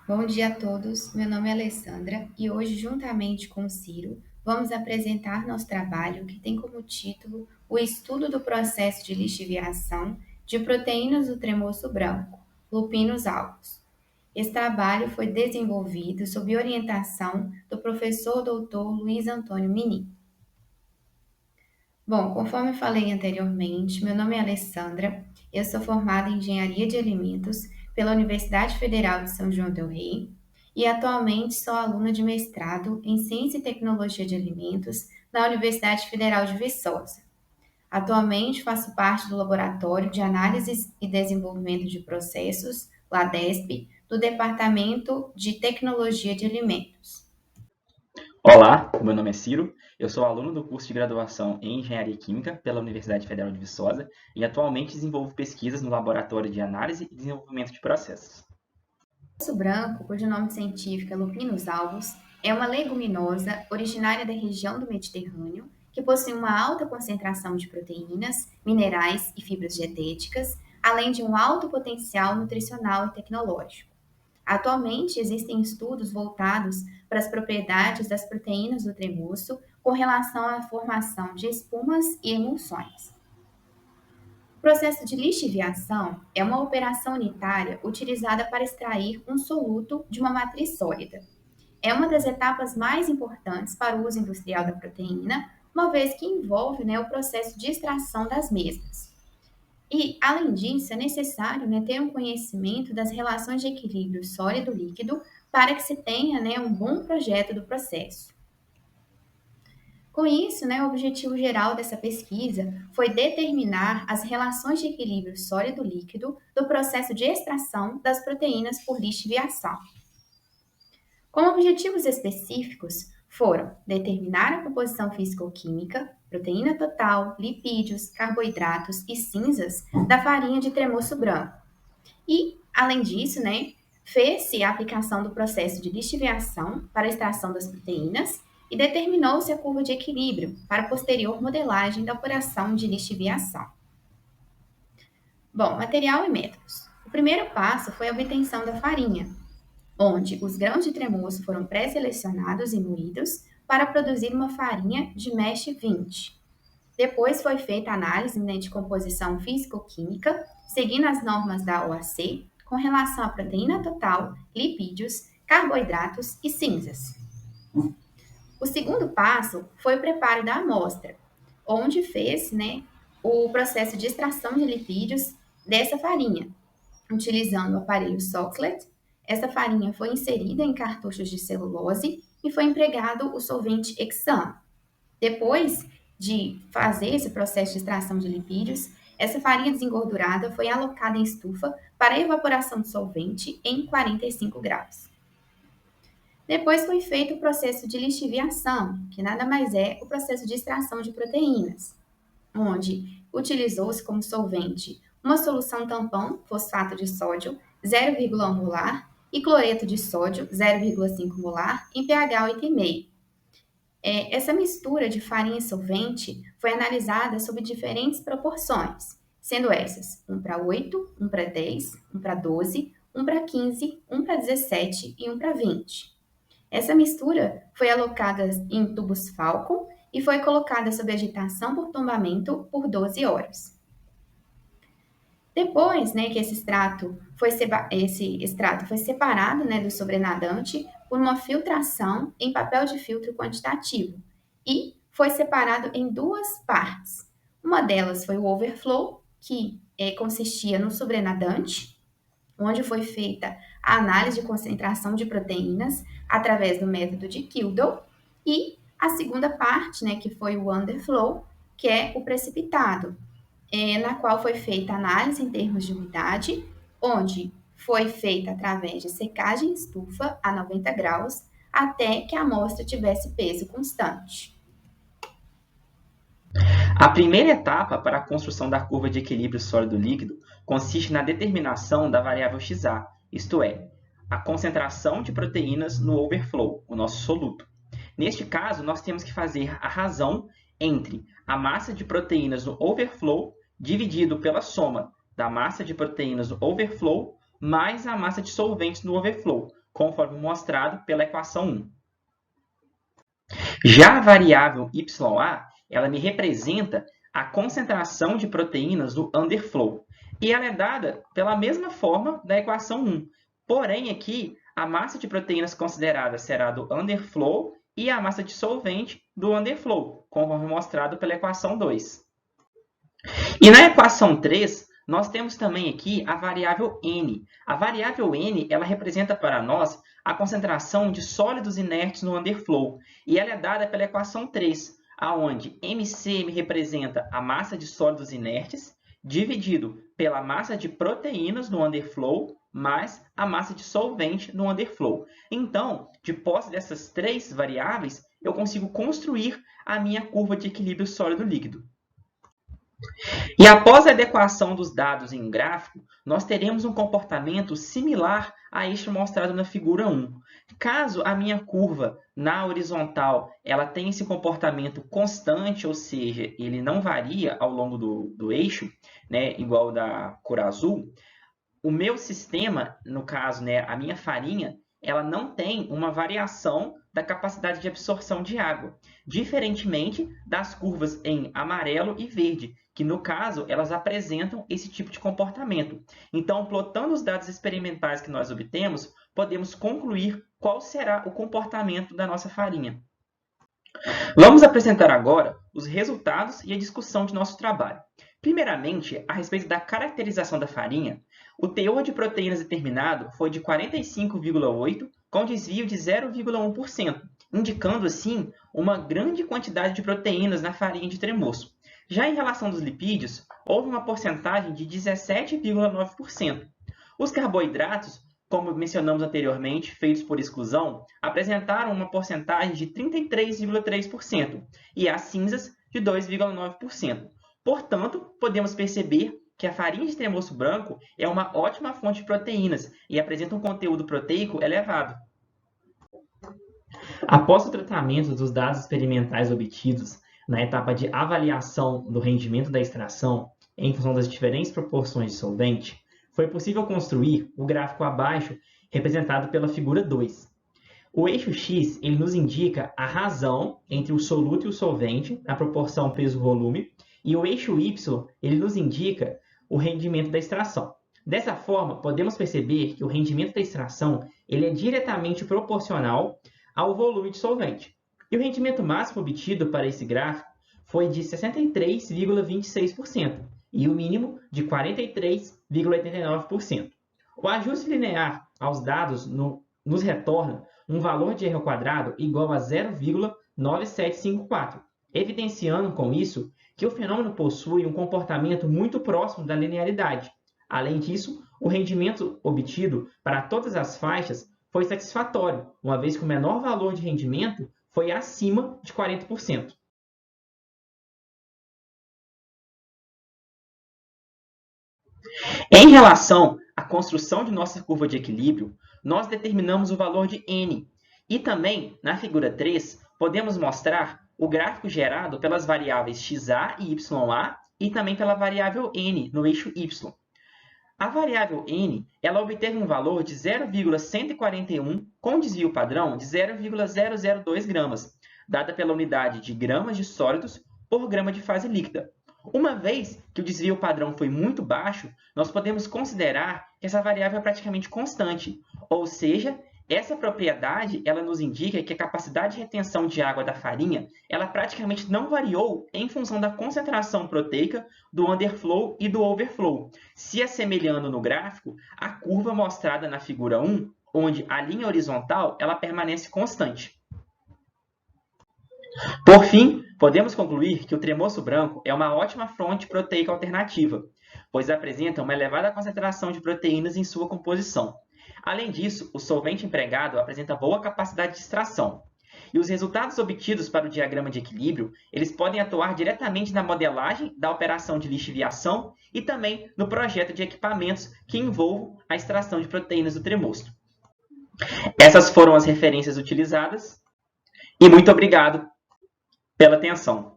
Bom dia a todos, meu nome é Alessandra e hoje, juntamente com o Ciro, vamos apresentar nosso trabalho que tem como título o estudo do processo de lixiviação de proteínas do tremoço branco, Lupinus alvos. Esse trabalho foi desenvolvido sob orientação do professor doutor Luiz Antônio Mini. Bom, conforme falei anteriormente, meu nome é Alessandra, eu sou formada em Engenharia de Alimentos pela Universidade Federal de São João del Rei e atualmente sou aluna de mestrado em Ciência e Tecnologia de Alimentos na Universidade Federal de Viçosa. Atualmente faço parte do Laboratório de Análise e Desenvolvimento de Processos, LADESP, do Departamento de Tecnologia de Alimentos. Olá, meu nome é Ciro, eu sou aluno do curso de graduação em Engenharia Química pela Universidade Federal de Viçosa e atualmente desenvolvo pesquisas no Laboratório de Análise e Desenvolvimento de Processos. O urso branco, cujo nome científico é Lupinus alvus, é uma leguminosa originária da região do Mediterrâneo que possui uma alta concentração de proteínas, minerais e fibras dietéticas, além de um alto potencial nutricional e tecnológico. Atualmente, existem estudos voltados para as propriedades das proteínas do tremoço com relação à formação de espumas e emulsões. O processo de lixiviação é uma operação unitária utilizada para extrair um soluto de uma matriz sólida. É uma das etapas mais importantes para o uso industrial da proteína, uma vez que envolve o processo de extração das mesmas. E, além disso, é necessário ter um conhecimento das relações de equilíbrio sólido-líquido para que se tenha um bom projeto do processo. Com isso, o objetivo geral dessa pesquisa foi determinar as relações de equilíbrio sólido-líquido do processo de extração das proteínas por lixiviação. Como objetivos específicos foram determinar a composição físico-química, proteína total, lipídios, carboidratos e cinzas da farinha de tremoço branco. E, além disso, fez-se a aplicação do processo de lixiviação para a extração das proteínas e determinou-se a curva de equilíbrio para a posterior modelagem da operação de lixiviação. Bom, material e métodos. O primeiro passo foi a obtenção da farinha, onde os grãos de tremoço foram pré-selecionados e moídos para produzir uma farinha de mesh 20. Depois foi feita a análise de composição físico-química, seguindo as normas da OAC, com relação à proteína total, lipídios, carboidratos e cinzas. O segundo passo foi o preparo da amostra, onde fez o processo de extração de lipídios dessa farinha, utilizando o aparelho Soxhlet. Essa farinha foi inserida em cartuchos de celulose e foi empregado o solvente hexano. Depois de fazer esse processo de extração de lipídios, essa farinha desengordurada foi alocada em estufa para evaporação do solvente em 45 graus. Depois foi feito o processo de lixiviação, que nada mais é o processo de extração de proteínas, onde utilizou-se como solvente uma solução tampão, fosfato de sódio, 0,1 molar, e cloreto de sódio, 0,5 molar, em pH 8,5. Essa mistura de farinha e solvente foi analisada sob diferentes proporções, sendo essas 1 para 8, 1 para 10, 1 para 12, 1 para 15, 1 para 17 e 1 para 20. Essa mistura foi alocada em tubos Falcon e foi colocada sob agitação por tombamento por 12 horas. Depois que esse extrato foi separado do sobrenadante por uma filtração em papel de filtro quantitativo e foi separado em duas partes. Uma delas foi o overflow, que consistia no sobrenadante, onde foi feita a análise de concentração de proteínas através do método de Kildow, e a segunda parte, que foi o underflow, que é o precipitado, na qual foi feita a análise em termos de umidade, onde foi feita através de secagem em estufa a 90 graus, até que a amostra tivesse peso constante. A primeira etapa para a construção da curva de equilíbrio sólido-líquido consiste na determinação da variável XA, isto é, a concentração de proteínas no overflow, o nosso soluto. Neste caso, nós temos que fazer a razão entre a massa de proteínas no overflow dividido pela soma da massa de proteínas no overflow mais a massa de solventes no overflow, conforme mostrado pela equação 1. Já a variável YA, ela me representa a concentração de proteínas no underflow, e ela é dada pela mesma forma da equação 1. Porém, aqui, a massa de proteínas considerada será do underflow e a massa dissolvente do underflow, conforme mostrado pela equação 2. E na equação 3, nós temos também aqui a variável N. A variável N, ela representa para nós a concentração de sólidos inertes no underflow, e ela é dada pela equação 3, onde MC me representa a massa de sólidos inertes, dividido pela massa de proteínas no underflow, mais a massa de solvente no underflow. Então, de posse dessas três variáveis, eu consigo construir a minha curva de equilíbrio sólido-líquido. E após a adequação dos dados em um gráfico, nós teremos um comportamento similar a este mostrado na figura 1. Caso a minha curva na horizontal ela tenha esse comportamento constante, ou seja, ele não varia ao longo do eixo, né, igual da cor azul, o meu sistema, no caso, né, a minha farinha, ela não tem uma variação da capacidade de absorção de água, diferentemente das curvas em amarelo e verde, que no caso elas apresentam esse tipo de comportamento. Então, plotando os dados experimentais que nós obtemos, podemos concluir qual será o comportamento da nossa farinha. Vamos apresentar agora os resultados e a discussão de nosso trabalho. Primeiramente, a respeito da caracterização da farinha, o teor de proteínas determinado foi de 45,8, com desvio de 0,1%, indicando, assim, uma grande quantidade de proteínas na farinha de tremoço. Já em relação dos lipídios, houve uma porcentagem de 17,9%. Os carboidratos, como mencionamos anteriormente, feitos por exclusão, apresentaram uma porcentagem de 33,3% e as cinzas de 2,9%. Portanto, podemos perceber que a farinha de tremoço branco é uma ótima fonte de proteínas e apresenta um conteúdo proteico elevado. Após o tratamento dos dados experimentais obtidos na etapa de avaliação do rendimento da extração em função das diferentes proporções de solvente, foi possível construir o gráfico abaixo representado pela figura 2. O eixo X ele nos indica a razão entre o soluto e o solvente, na proporção peso-volume, e o eixo Y ele nos indica o rendimento da extração. Dessa forma, podemos perceber que o rendimento da extração ele é diretamente proporcional ao volume de solvente. E o rendimento máximo obtido para esse gráfico foi de 63,26% e o mínimo de 43,89%. O ajuste linear aos dados nos retorna um valor de R ao quadrado igual a 0,9754, evidenciando com isso que o fenômeno possui um comportamento muito próximo da linearidade. Além disso, o rendimento obtido para todas as faixas foi satisfatório, uma vez que o menor valor de rendimento foi acima de 40%. Em relação à construção de nossa curva de equilíbrio, nós determinamos o valor de n. E também, na figura 3, podemos mostrar o gráfico gerado pelas variáveis xa e ya e também pela variável n no eixo y. A variável n ela obteve um valor de 0,141 com desvio padrão de 0,002 gramas, dada pela unidade de gramas de sólidos por grama de fase líquida. Uma vez que o desvio padrão foi muito baixo, nós podemos considerar que essa variável é praticamente constante, ou seja, essa propriedade ela nos indica que a capacidade de retenção de água da farinha ela praticamente não variou em função da concentração proteica do underflow e do overflow, se assemelhando no gráfico à curva mostrada na figura 1, onde a linha horizontal ela permanece constante. Por fim, podemos concluir que o tremoço branco é uma ótima fonte proteica alternativa, pois apresenta uma elevada concentração de proteínas em sua composição. Além disso, o solvente empregado apresenta boa capacidade de extração. E os resultados obtidos para o diagrama de equilíbrio, eles podem atuar diretamente na modelagem da operação de lixiviação e também no projeto de equipamentos que envolvam a extração de proteínas do tremoço. Essas foram as referências utilizadas e muito obrigado pela atenção.